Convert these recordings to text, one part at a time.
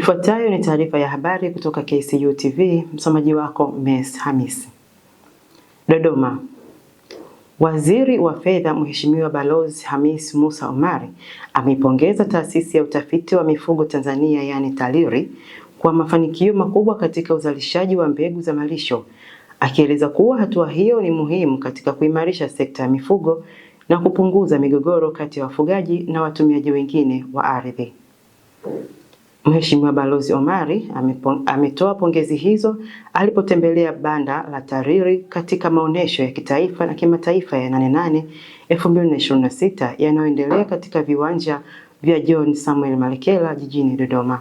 Ifuatayo ni taarifa ya habari kutoka KCU TV, msomaji wako Mes Hamisi. Dodoma. Waziri wa Fedha Mheshimiwa Balozi Hamis Musa Omari ameipongeza Taasisi ya Utafiti wa Mifugo Tanzania yani TALIRI kwa mafanikio makubwa katika uzalishaji wa mbegu za malisho, akieleza kuwa hatua hiyo ni muhimu katika kuimarisha sekta ya mifugo na kupunguza migogoro kati ya wafugaji na watumiaji wengine wa ardhi. Mheshimiwa Balozi Omari ametoa pongezi hizo alipotembelea banda la TALIRI katika maonesho ya kitaifa na kimataifa ya 88 2026 yanayoendelea katika viwanja vya John Samuel Malekela jijini Dodoma.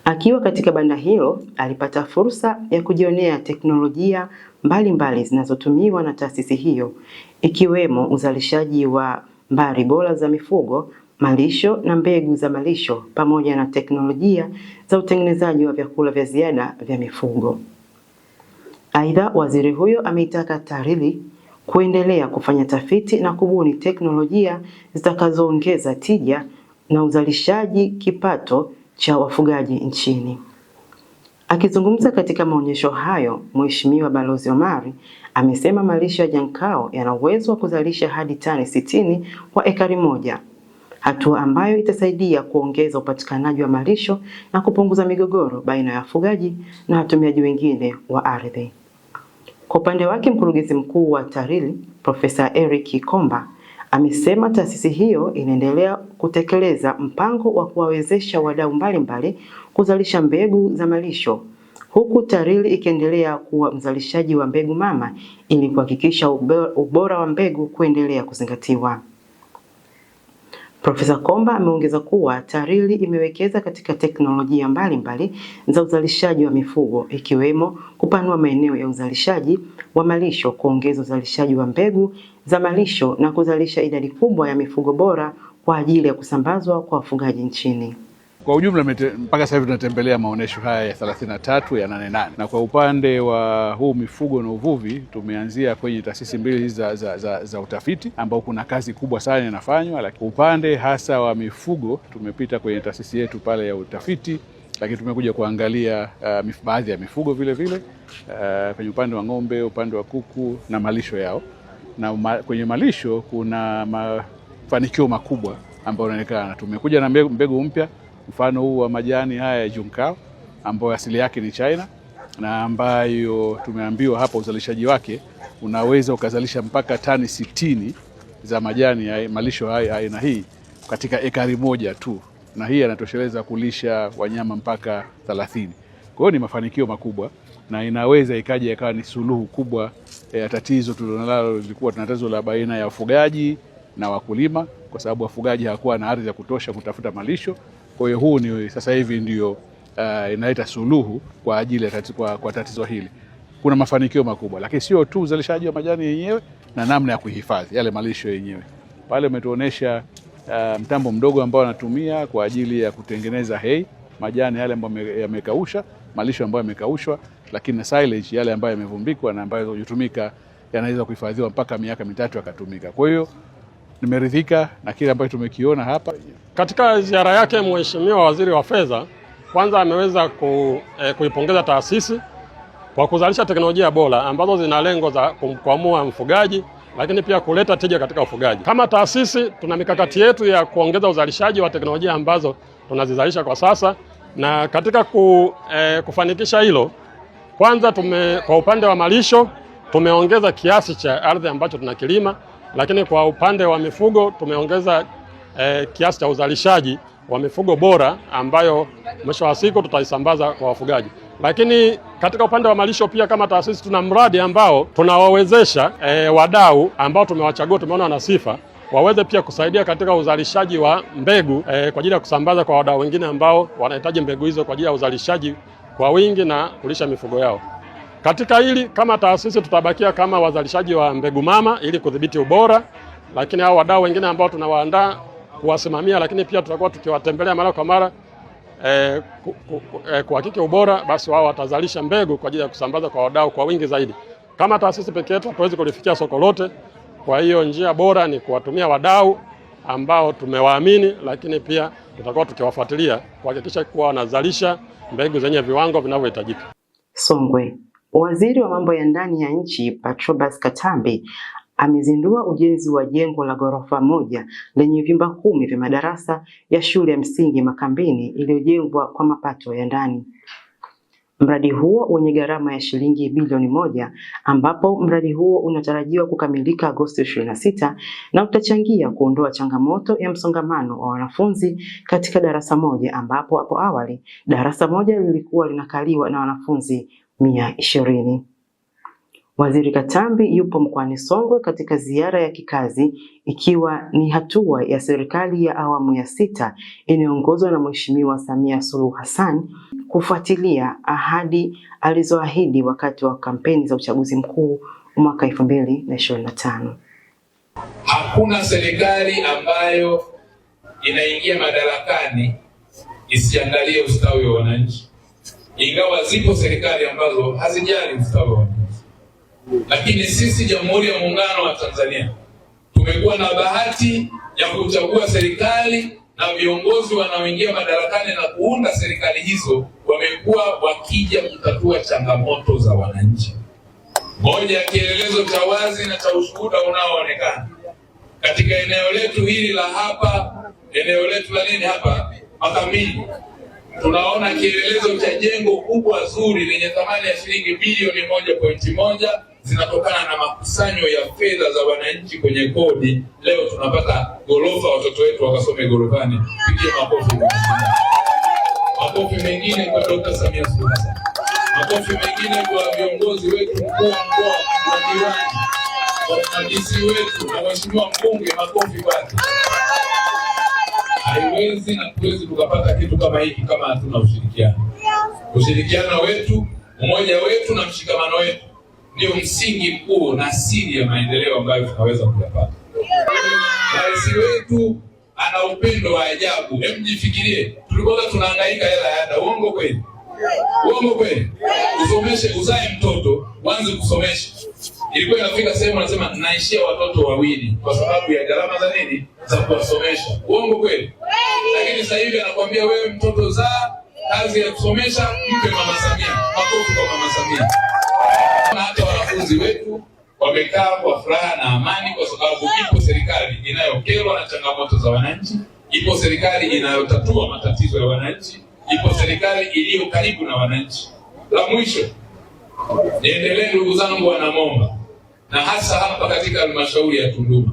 Akiwa katika banda hilo, alipata fursa ya kujionea teknolojia mbalimbali zinazotumiwa na taasisi hiyo, ikiwemo uzalishaji wa mbari bora za mifugo, malisho na mbegu za malisho pamoja na teknolojia za utengenezaji wa vyakula vya ziada vya mifugo. Aidha, waziri huyo ameitaka TALIRI kuendelea kufanya tafiti na kubuni teknolojia zitakazoongeza tija na uzalishaji kipato cha wafugaji nchini. Akizungumza katika maonyesho hayo, Mheshimiwa Balozi Omari amesema malisho ya Jankao yana uwezo wa kuzalisha hadi tani 60 kwa ekari moja, hatua ambayo itasaidia kuongeza upatikanaji wa malisho na kupunguza migogoro baina ya wafugaji na watumiaji wengine wa ardhi. Kwa upande wake, mkurugenzi mkuu wa TALIRI Profesa Eric Komba amesema taasisi hiyo inaendelea kutekeleza mpango wa kuwawezesha wadau mbalimbali kuzalisha mbegu za malisho, huku TALIRI ikiendelea kuwa mzalishaji wa mbegu mama ili kuhakikisha ubora wa mbegu kuendelea kuzingatiwa. Profesa Komba ameongeza kuwa TALIRI imewekeza katika teknolojia mbalimbali za uzalishaji wa mifugo, ikiwemo kupanua maeneo ya uzalishaji wa malisho, kuongeza uzalishaji wa mbegu za malisho na kuzalisha idadi kubwa ya mifugo bora kwa ajili ya kusambazwa kwa wafugaji nchini. Kwa ujumla mpaka sasa hivi tunatembelea maonesho haya ya 33 ya 88, na kwa upande wa huu mifugo na uvuvi tumeanzia kwenye taasisi mbili za utafiti ambao kuna kazi kubwa sana inafanywa, lakini upande hasa wa mifugo tumepita kwenye taasisi yetu pale ya utafiti, lakini tumekuja kuangalia baadhi ya mifugo vile vile kwenye upande wa ng'ombe, upande wa kuku na malisho yao, na kwenye malisho kuna mafanikio makubwa ambayo yanaonekana. Tumekuja na mbegu mpya, mfano huu wa majani haya ya Junkao ambayo asili yake ni China na ambayo tumeambiwa hapa uzalishaji wake unaweza ukazalisha mpaka tani 60 za majani ya malisho haya aina hii katika ekari moja tu, na hii yanatosheleza kulisha wanyama mpaka 30. Kwa hiyo ni mafanikio makubwa na inaweza ikaja ikawa ni suluhu kubwa ya tatizo tulilonalo. Lilikuwa tatizo la baina ya wafugaji na wakulima, kwa sababu wafugaji hawakuwa na ardhi ya kutosha kutafuta malisho. Kwa hiyo huu ni sasa hivi ndio inaleta suluhu kwa ajili ya kwa tatizo hili. Kuna mafanikio makubwa, lakini sio tu uzalishaji wa majani yenyewe na namna ya kuhifadhi yale malisho yenyewe. Pale umetuonesha mtambo mdogo ambao anatumia kwa ajili ya kutengeneza hay, majani yale ambayo yamekausha, malisho ambayo yamekaushwa, lakini na silage yale ambayo yamevumbikwa na ambayo hutumika, yanaweza kuhifadhiwa mpaka miaka 3 yakatumika. Kwa hiyo nimeridhika na kile ambacho tumekiona hapa. Katika ziara yake, Mheshimiwa Waziri wa Fedha kwanza ameweza kuipongeza taasisi kwa kuzalisha teknolojia bora ambazo zina lengo za kumkwamua mfugaji, lakini pia kuleta tija katika ufugaji. Kama taasisi tuna mikakati yetu ya kuongeza uzalishaji wa teknolojia ambazo tunazizalisha kwa sasa, na katika kufanikisha hilo, kwanza kwa upande wa malisho tumeongeza kiasi cha ardhi ambacho tunakilima, lakini kwa upande wa mifugo tumeongeza kiasi cha uzalishaji wa mifugo bora ambayo mwisho wa siku tutaisambaza kwa wafugaji. Lakini katika upande wa malisho pia kama taasisi tuna mradi ambao tunawawezesha wadau ambao tumewachagua, tumeona wana sifa, waweze pia kusaidia katika uzalishaji wa mbegu kwa ajili ya kusambaza kwa wadau wengine ambao wanahitaji mbegu hizo kwa ajili ya uzalishaji kwa wingi na kulisha mifugo yao. Katika hili kama taasisi tutabakia kama wazalishaji wa mbegu mama ili kudhibiti ubora, lakini hao wadau wengine ambao tunawaandaa kuwasimamia, lakini pia tutakuwa tukiwatembelea mara kwa mara kuhakiki ubora, basi wao watazalisha mbegu kwa ajili ya kusambaza kwa wadau kwa wingi zaidi. Kama taasisi pekee yetu hatuwezi kulifikia soko lote, kwa hiyo njia bora ni kuwatumia wadau ambao tumewaamini, lakini pia tutakuwa tukiwafuatilia kuhakikisha kuwa wanazalisha mbegu zenye viwango vinavyohitajika. Songwe. Waziri wa mambo ya ndani ya nchi Patrobas Katambi amezindua ujenzi wa jengo la ghorofa moja lenye vyumba 10 vya madarasa ya shule ya msingi Makambini iliyojengwa kwa mapato ya ndani. Mradi huo wenye gharama ya shilingi bilioni 1, ambapo mradi huo unatarajiwa kukamilika Agosti 26 na utachangia kuondoa changamoto ya msongamano wa wanafunzi katika darasa moja, ambapo hapo awali darasa moja lilikuwa linakaliwa na wanafunzi 120. Waziri Katambi yupo mkoani Songwe katika ziara ya kikazi, ikiwa ni hatua ya serikali ya awamu ya 6 inayoongozwa na Mheshimiwa Samia Suluhu Hassan kufuatilia ahadi alizoahidi wakati wa kampeni za uchaguzi mkuu mwaka 2025. Hakuna serikali ambayo inaingia madarakani isiangalie ustawi wa wananchi, ingawa zipo serikali ambazo hazijali ustawi wa wananchi. Lakini sisi Jamhuri ya Muungano wa Tanzania tumekuwa na bahati ya kuchagua serikali, na viongozi wanaoingia madarakani na kuunda serikali hizo wamekuwa wakija kutatua changamoto za wananchi. Moja ya kielelezo cha wazi na cha ushuhuda unaoonekana katika eneo letu hili la hapa, eneo letu la nini hapa Makambini, tunaona kielelezo cha jengo kubwa zuri lenye thamani ya shilingi bilioni 1.1 zinatokana na makusanyo ya fedha za wananchi kwenye kodi. Leo tunapata gorofa, watoto wetu wakasome gorofani. Pigie makofi. Makofi mengine kwa Dr. Samia Suluhu Hassan. Makofi mengine kwa viongozi wetu, mkuu wa mkoa, madiwani, DC wetu na mheshimiwa mbunge. Makofi kwake. Haiwezi na tuwezi tukapata kitu kama hiki kama hatuna ushirikiano. Ushirikiano wetu, umoja wetu na mshikamano wetu ndio msingi mkuu na siri ya maendeleo ambayo tunaweza kuyapata. Rais wetu ana upendo wa ajabu. Hebu jifikirie, tulikuwa tunahangaika hela ya ada. Uongo kweli? Uongo kweli? Usomeshe, uzae mtoto, uanze kusomesha. Ilikuwa inafika sehemu anasema naishia watoto 2 kwa sababu ya gharama za nini? Za kuwasomesha. Uongo kweli? Lakini sasa hivi anakuambia wewe mtoto zaa, kazi ya kusomesha mpe Mama Samia. Makofi kwa Mama Samia. Na hata wanafunzi wetu wamekaa kwa furaha na amani, kwa sababu ipo serikali inayokerwa na changamoto za wananchi, ipo serikali inayotatua matatizo ya wananchi, ipo serikali iliyo karibu na wananchi. La mwisho, niendelee ndugu zangu wanamomba, na hasa hapa katika halmashauri ya Tunduma.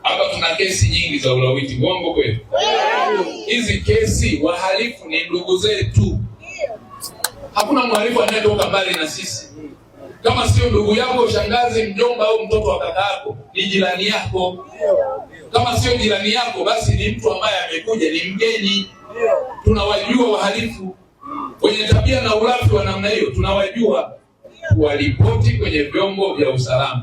Hapa tuna kesi nyingi za ulawiti. Uongo kweli? Hizi kesi, wahalifu ni ndugu zetu. Hakuna mhalifu anayetoka mbali na sisi. Kama sio ndugu yako, shangazi, mjomba au mtoto wa kaka yako, ni jirani yako. Kama sio jirani yako, basi ni mtu ambaye amekuja, ni mgeni. Tunawajua wahalifu wenye tabia na ulafi wa namna hiyo, tunawajua. Tuwaripoti kwenye vyombo vya usalama.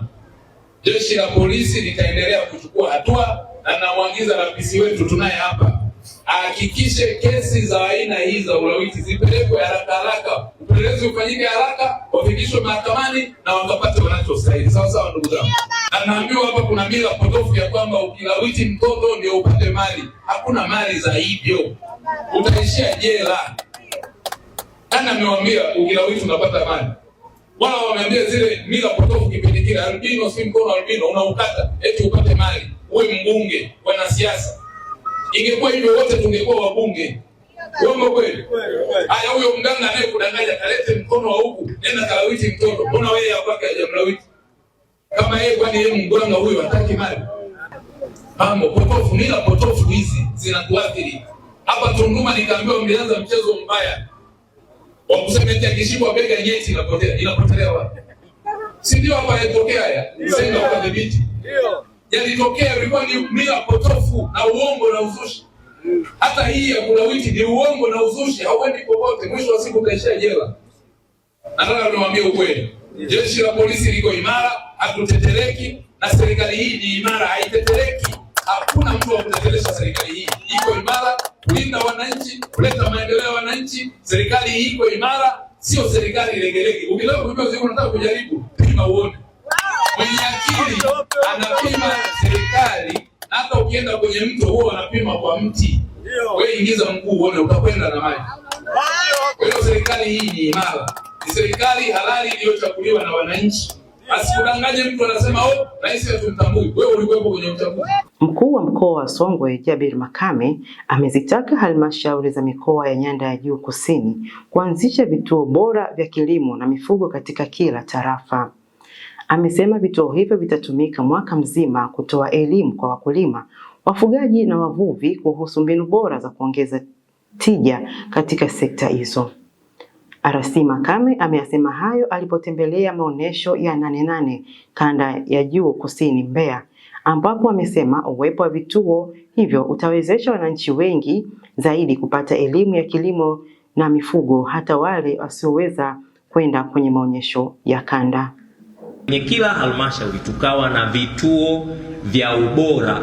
Jeshi la polisi litaendelea kuchukua hatua, na namwagiza RPC wetu tunaye hapa ahakikishe kesi za aina hii za ulawiti zipelekwe haraka, upelelezi ufanyike haraka, wafikishwe mahakamani na wakapate wanachostahili. Sawa sawa ndugu zangu. Na naambiwa hapa kuna mila potofu ya kwamba ukilawiti mtoto ndio upate mali. Hakuna mali za hivyo, utaishia jela. Nani amewaambia ukilawiti unapata mali? Wala wameambia zile mila potofu kipindi kile, albino si mkono albino unaukata eti upate mali, uwe mbunge, wanasiasa. Ingekuwa hivyo wote tungekuwa wabunge. Uongo kweli? Haya, huyo mganga anayekudanganya kalete mkono wa huku, nenda kalawiti mtoto. Mbona wewe hapaka hajamlawiti? Kama yeye, kwani yeye mganga huyo hataki mali? Mambo potofu, mila potofu hizi zinatuathiri. Hapa Tunduma nikaambiwa mlianza mchezo mbaya wa kusema eti akishikwa bega nyeti inapotelea wapi? Si ndio hapa yatokea haya? Sema kwa dhibiti. Ndio. Yalitokea, ilikuwa ni mila potofu na uongo na uzushi. Hata hii ya kulawiti ni uongo na uzushi, hauendi popote, mwisho wa siku utaishia jela. Nataka niwaambie ukweli. Jeshi la polisi liko imara, hatutetereki, na serikali hii ni imara, haitetereki. Hakuna mtu wa kuteteresha serikali hii. Iko imara kulinda wananchi, kuleta maendeleo ya wananchi. Serikali hii iko imara, sio serikali legelege. Ukitaka kujua ziko unataka kujaribu, pima uone. Mwenye akili anapima serikali hata ukienda kwenye mto huo wanapima kwa mti. Wewe ingiza mguu uone utakwenda na maji. Kwa hiyo serikali hii ni imara, ni serikali halali iliyochaguliwa na wananchi. Asikudanganye mtu anasema rais hatumtambui. Wewe ulikuwepo kwenye uchaguzi. Mkuu wa mkoa wa Songwe Jabir Makame amezitaka halmashauri za mikoa ya Nyanda ya Juu Kusini kuanzisha vituo bora vya kilimo na mifugo katika kila tarafa. Amesema vituo hivyo vitatumika mwaka mzima kutoa elimu kwa wakulima, wafugaji na wavuvi kuhusu mbinu bora za kuongeza tija katika sekta hizo. RC Makame ameyasema hayo alipotembelea maonesho ya 88 Kanda ya Juu Kusini Mbeya, ambapo amesema uwepo wa vituo hivyo utawezesha wananchi wengi zaidi kupata elimu ya kilimo na mifugo, hata wale wasioweza kwenda kwenye maonyesho ya kanda. Kwenye kila halmashauri tukawa na vituo vya ubora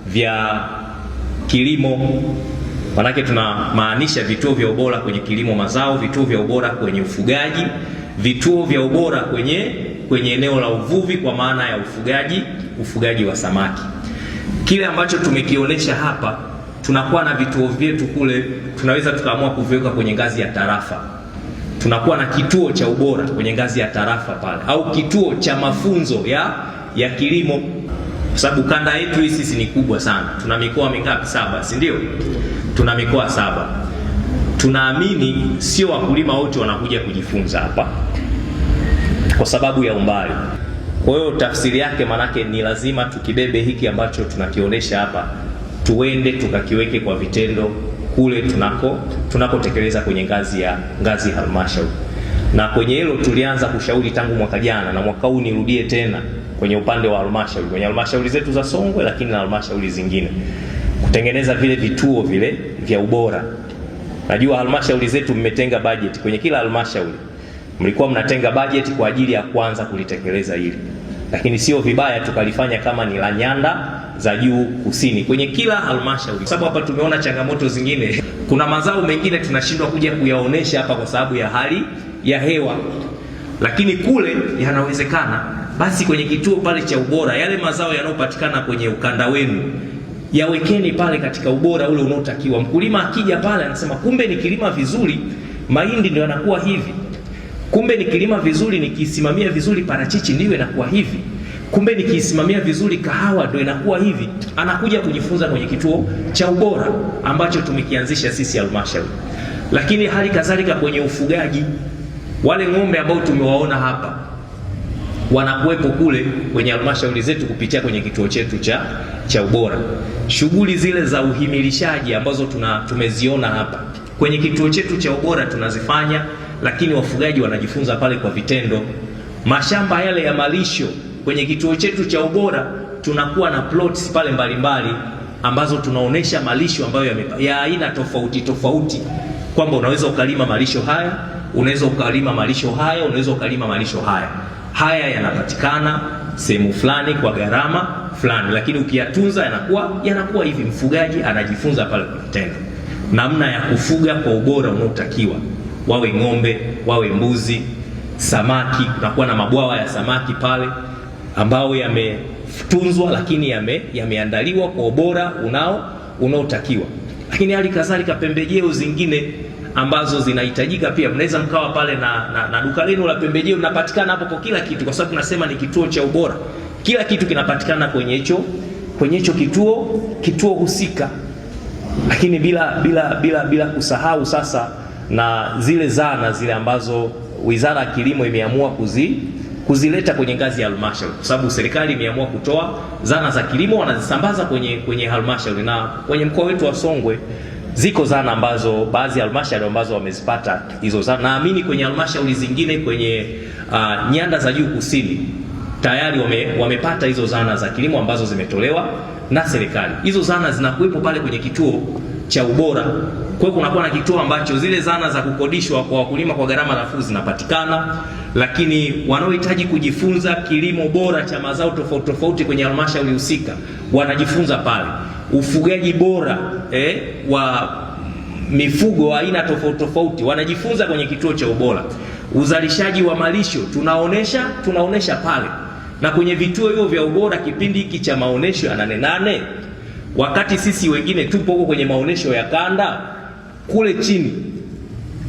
vya kilimo. Manake tunamaanisha vituo vya ubora kwenye kilimo mazao, vituo vya ubora kwenye ufugaji, vituo vya ubora kwenye eneo la uvuvi kwa maana ya ufugaji wa samaki. Kile ambacho tumekionyesha hapa, tunakuwa na vituo vyetu kule, tunaweza tukaamua kuviweka kwenye ngazi ya tarafa. Tunakuwa na kituo cha ubora kwenye ngazi ya tarafa pale, au kituo cha mafunzo ya kilimo, kwa sababu kanda yetu hii sisi ni kubwa sana. Tuna mikoa mingapi? 7, si ndio? Tuna mikoa 7. Tunaamini sio wakulima wote wanakuja kujifunza hapa kwa sababu ya umbali. Kwa hiyo tafsiri yake manake ni lazima tukibebe hiki ambacho tunakionyesha hapa, tuende tukakiweke kwa vitendo kule tunakotekeleza kwenye ngazi halmashauri. Na kwenye hilo tulianza kushauri tangu mwaka jana, na mwaka huu nirudie tena kwenye upande wa halmashauri, kwenye halmashauri zetu za Songwe lakini na halmashauri zingine, kutengeneza vile vituo vile vya ubora. Najua halmashauri zetu mmetenga budget, kwenye kila halmashauri mlikuwa mnatenga budget kwa ajili ya kwanza kulitekeleza hili, lakini sio vibaya tukalifanya kama ni la Nyanda za Juu Kusini kwenye kila halmashauri, sababu hapa tumeona changamoto zingine. Kuna mazao mengine tunashindwa kuja kuyaonesha hapa kwa sababu ya hali ya hewa, lakini kule yanawezekana. Basi kwenye kituo pale cha ubora, yale mazao yanayopatikana kwenye ukanda wenu yawekeni pale katika ubora ule unaotakiwa. Mkulima akija pale anasema kumbe nikilima vizuri mahindi ndio yanakuwa hivi, kumbe nikilima vizuri nikisimamia vizuri parachichi ndio inakuwa hivi, kumbe nikisimamia vizuri kahawa ndio inakuwa hivi. Anakuja kujifunza kwenye kituo cha ubora ambacho tumekianzisha sisi halmashauri. Lakini hali kadhalika kwenye ufugaji, wale ng'ombe ambao tumewaona hapa wanakuwepo kule kwenye halmashauri zetu kupitia kwenye kituo chetu cha ubora. Shughuli zile za uhimilishaji ambazo tumeziona hapa kwenye kituo chetu cha ubora tunazifanya, lakini wafugaji wanajifunza pale kwa vitendo. Mashamba yale ya malisho kwenye kituo chetu cha ubora tunakuwa na plots pale mbalimbali ambazo tunaonesha malisho ambayo ya aina tofauti, kwamba unaweza ukalima malisho haya, unaweza ukalima malisho haya, unaweza ukalima malisho haya. Haya yanapatikana sehemu fulani kwa gharama fulani, lakini ukiyatunza yanakuwa hivi. Mfugaji anajifunza pale kwa vitendo namna ya kufuga kwa ubora unaotakiwa, wawe ng'ombe, wawe mbuzi, samaki. Kunakuwa na mabwawa ya samaki pale ambao yametunzwa lakini yameandaliwa kwa ubora unaotakiwa. Lakini hali kadhalika pembejeo zingine ambazo zinahitajika pia, mnaweza mkawa pale na duka lenu la pembejeo linapatikana hapo kwa kila kitu, kwa sababu tunasema ni kituo cha ubora. Kila kitu kinapatikana kwenye hicho kituo husika. Lakini bila kusahau sasa na zile zana zile ambazo Wizara ya Kilimo imeamua kuzileta kwenye ngazi ya halmashauri, kwa sababu serikali imeamua kutoa zana za kilimo, wanazisambaza kwenye halmashauri. Na kwenye mkoa wetu wa Songwe ziko zana ambazo baadhi ya halmashauri ambazo wamezipata hizo zana. Naamini kwenye halmashauri zingine kwenye Nyanda za Juu Kusini tayari wamepata hizo zana za kilimo ambazo zimetolewa na serikali. Hizo zana zinakuwepo pale kwenye kituo cha ubora. Kwa hiyo kunakuwa na kituo ambacho zile zana za kukodishwa kwa wakulima kwa gharama nafuu zinapatikana, lakini wanaohitaji kujifunza kilimo bora cha mazao tofauti kwenye halmashauri husika wanajifunza pale. Ufugaji bora wa mifugo aina tofauti wanajifunza kwenye kituo cha ubora. Uzalishaji wa malisho tunaonesha pale. Na kwenye vituo hivyo vya ubora kipindi hiki cha maonesho ya 8-8, wakati sisi wengine tupo huko kwenye maonesho ya kanda, kule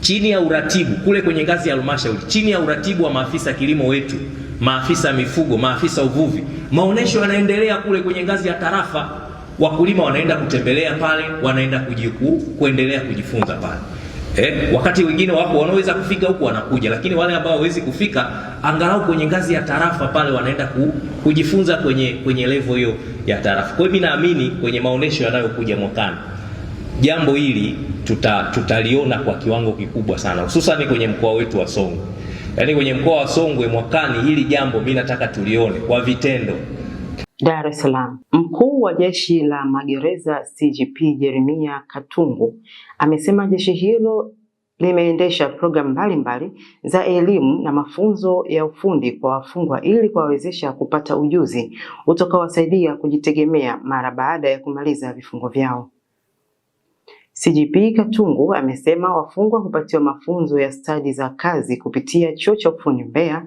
chini ya uratibu kule kwenye ngazi ya halmashauri, chini ya uratibu wa maafisa kilimo wetu, maafisa mifugo, maafisa uvuvi, maonesho yanaendelea kule kwenye ngazi ya tarafa. Wakulima wanaenda kutembelea pale, wanaenda kuendelea kujifunza pale. Wakati wengine wapo wanaweza kufika huku wanakuja, lakini wale ambao hawezi kufika, angalau kwenye ngazi ya tarafa pale wanaenda kujifunza kwenye level hiyo ya tarafa. Kwa hiyo mimi naamini kwenye maonesho yanayokuja mwakani, jambo hili tutaliona kwa kiwango kikubwa sana, hususan kwenye mkoa wetu wa Songwe. Yaani kwenye mkoa wa Songwe mwakani hili jambo mimi nataka tulione kwa vitendo. Dar es Salaam. Mkuu wa Jeshi la Magereza CGP Jeremia Katungu amesema jeshi hilo limeendesha programu mbalimbali za elimu na mafunzo ya ufundi kwa wafungwa ili kuwawezesha kupata ujuzi utakaowasaidia kujitegemea mara baada ya kumaliza vifungo vyao. CGP Katungu amesema wafungwa hupatiwa mafunzo ya stadi za kazi kupitia Chuo cha Ufundi Mbeya,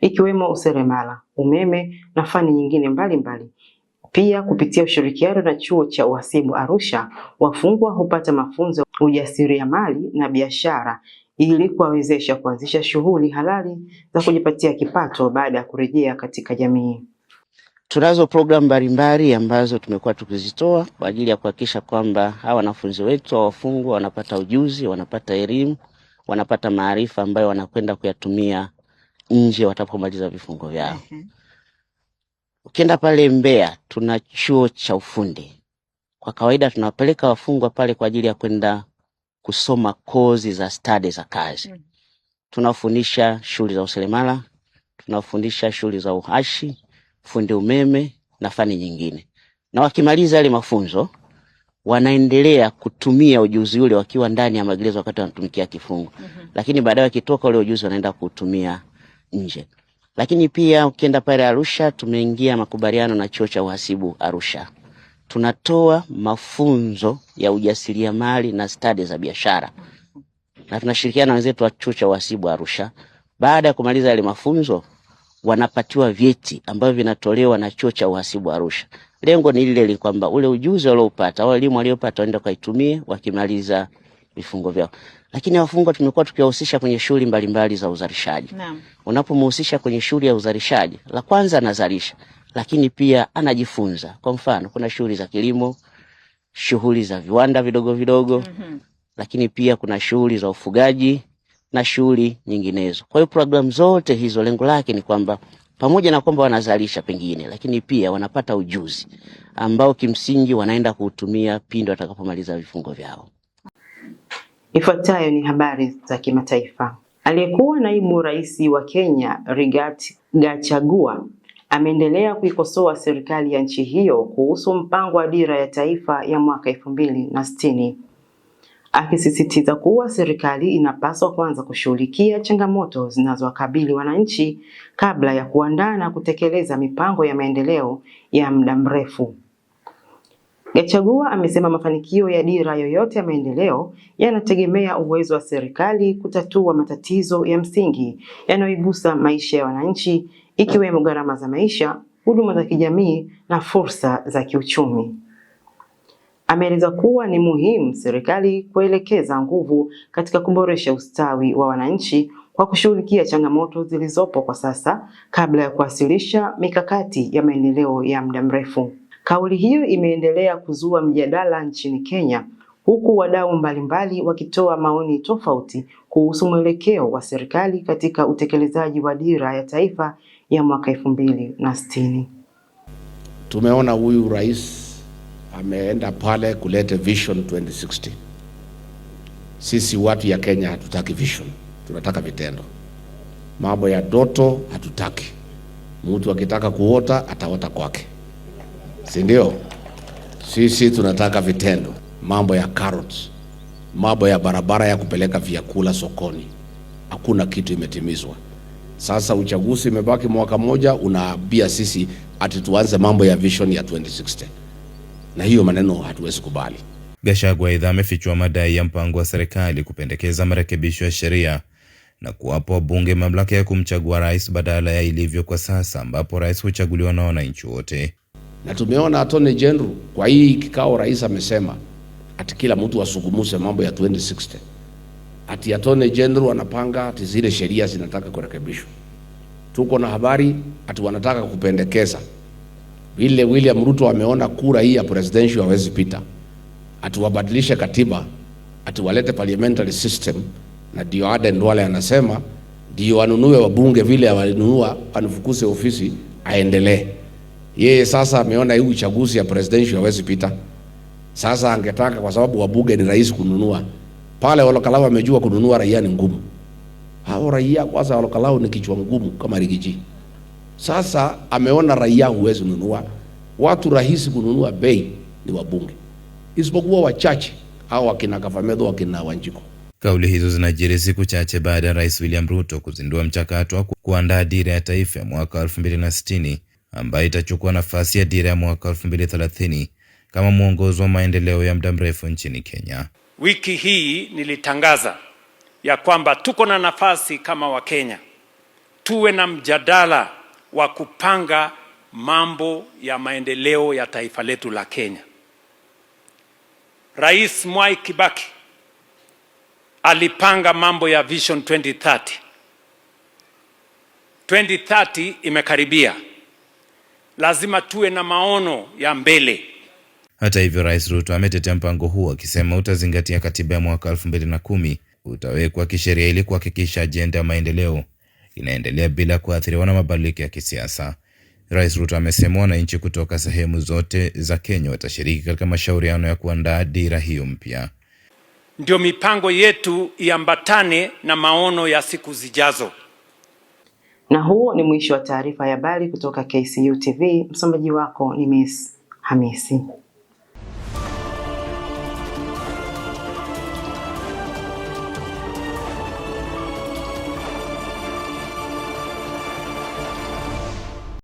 ikiwemo useremala, umeme na fani nyingine mbalimbali. Pia kupitia ushirikiano na Chuo cha Uhasibu Arusha, wafungwa hupata mafunzo ya ujasiriamali na biashara ili kuwawezesha kuanzisha shughuli halali za kujipatia kipato baada ya kurejea katika jamii. Tunazo programu mbalimbali ambazo tumekuwa tukizitoa kwa ajili ya kuhakikisha kwamba hawa wanafunzi wetu wafungwa wanapata ujuzi, wanapata elimu, wanapata maarifa ambayo wanakwenda kuyatumia nje watapomaliza vifungo vyao. Ukienda pale Mbeya tuna chuo cha ufundi. Kwa kawaida tunawapeleka wafungwa pale kwa ajili ya kwenda kusoma kozi za stadi za kazi. Tunafundisha shughuli za useremala, tunafundisha shughuli za uhashi, fundi umeme na fani nyingine. Na wakimaliza yale mafunzo wanaendelea kutumia ujuzi ule wakiwa ndani ya magereza wakati wanatumikia kifungo. Lakini baadaye wakitoka ule ujuzi wanaenda kutumia nje. Lakini pia ukienda pale Arusha tumeingia makubaliano na Chuo cha Uhasibu Arusha. Tunatoa mafunzo ya ujasiriamali na stadi za biashara. Na tunashirikiana na wenzetu wa Chuo cha Uhasibu Arusha. Baada ya kumaliza yale mafunzo wanapatiwa vyeti ambavyo vinatolewa na Chuo cha Uhasibu Arusha. Lengo ni lile kwamba ule ujuzi waliopata au elimu waliopata waende kaitumie wakimaliza vifungo vyao. Lakini wafungwa tumekuwa tukiwahusisha kwenye shughuli mbalimbali za uzalishaji. Naam. Unapomhusisha kwenye shughuli ya uzalishaji, la kwanza anazalisha, lakini pia anajifunza. Kwa mfano, kuna shughuli za kilimo, shughuli za viwanda vidogo vidogo, lakini pia kuna shughuli za ufugaji na shughuli nyinginezo. Kwa hiyo programu zote hizo lengo lake ni kwamba pamoja na kwamba wanazalisha pengine, lakini pia wanapata ujuzi ambao kimsingi wanaenda kuutumia pindi watakapomaliza vifungo vyao. Ifuatayo ni habari za kimataifa. Aliyekuwa naibu rais wa Kenya Rigathi Gachagua ameendelea kuikosoa serikali ya nchi hiyo kuhusu mpango wa dira ya taifa ya mwaka 2060. Akisisitiza kuwa serikali inapaswa kwanza kushughulikia changamoto zinazowakabili wananchi kabla ya kuandaa na kutekeleza mipango ya maendeleo ya muda mrefu. Gachagua amesema mafanikio ya dira yoyote ya maendeleo yanategemea uwezo wa serikali kutatua matatizo ya msingi yanayoigusa maisha ya wananchi, ikiwemo gharama za maisha, huduma za kijamii na fursa za kiuchumi. Ameeleza kuwa ni muhimu serikali kuelekeza nguvu katika kuboresha ustawi wa wananchi kwa kushughulikia changamoto zilizopo kwa sasa kabla ya kuwasilisha mikakati ya maendeleo ya muda mrefu. Kauli hiyo imeendelea kuzua mjadala nchini Kenya, huku wadau mbalimbali wakitoa maoni tofauti kuhusu mwelekeo wa serikali katika utekelezaji wa dira ya taifa ya mwaka 2060. Tumeona huyu rais ameenda pale kulete Vision 2060. Sisi watu ya Kenya hatutaki vision, tunataka vitendo. Mambo ya ndoto hatutaki. Mtu akitaka kuota ataota kwake, si ndio? Sisi tunataka vitendo. Mambo ya carrots, mambo ya barabara ya kupeleka vyakula sokoni, hakuna kitu imetimizwa. Sasa uchaguzi imebaki mwaka moja, unaambia sisi ati tuanze mambo ya vision ya 2060. Na hiyo maneno hatuwezi kubali. Gachagua aidha amefichua madai ya mpango wa serikali kupendekeza marekebisho ya sheria na kuwapa wabunge mamlaka ya kumchagua rais badala ya ilivyo kwa sasa ambapo rais huchaguliwa na wananchi wote. Na tumeona Attorney General kwa hii kikao, rais amesema ati kila mtu asungumuse mambo ya 2060. Ati Attorney General anapanga ati zile sheria zinataka kurekebishwa. Tuko na habari ati wanataka kupendekeza vile William Ruto ameona kura hii ya presidential hawezi pita, ati wabadilishe katiba, ati walete parliamentary system, na ndio Aden Duale anasema ndio wanunue wabunge vile walinunua, anifukuse ofisi aendelee. Yeye sasa ameona hii uchaguzi ya presidential hawezi pita. Sasa angetaka kwa sababu wabunge ni rahisi kununua. Pale Olokalau amejua kununua raia ni ngumu. Hao raia kwanza Olokalau ni kichwa ngumu kama Rigiji. Sasa ameona raia huwezi nunua. Watu rahisi kununua bei ni wabunge. Isipokuwa wachache au wakina Kakamega, wakina Wanjiko. Kauli hizo zinajiri siku chache baada ya Rais William Ruto kuzindua mchakato wa kuandaa dira ya taifa ya mwaka 2060 ambayo itachukua nafasi ya dira ya mwaka 2030 kama mwongozo wa maendeleo ya muda mrefu nchini Kenya. Wiki hii nilitangaza ya kwamba tuko na nafasi kama Wakenya tuwe na mjadala wa kupanga mambo ya maendeleo ya taifa letu la Kenya. Rais Mwai Kibaki alipanga mambo ya Vision 2030. 2030 imekaribia. Lazima tuwe na maono ya mbele. Hata hivyo, Rais Ruto ametetea mpango huo akisema utazingatia katiba ya mwaka 2010, utawekwa kisheria ili kuhakikisha ajenda ya maendeleo inaendelea bila kuathiriwa na mabadiliko ya kisiasa. Rais Ruto amesema wananchi kutoka sehemu zote za Kenya watashiriki katika mashauriano ya kuandaa dira hiyo mpya. Ndio mipango yetu iambatane na maono ya siku zijazo. Na huo ni mwisho wa taarifa ya habari kutoka KCU TV. Msomaji wako ni Miss Hamisi.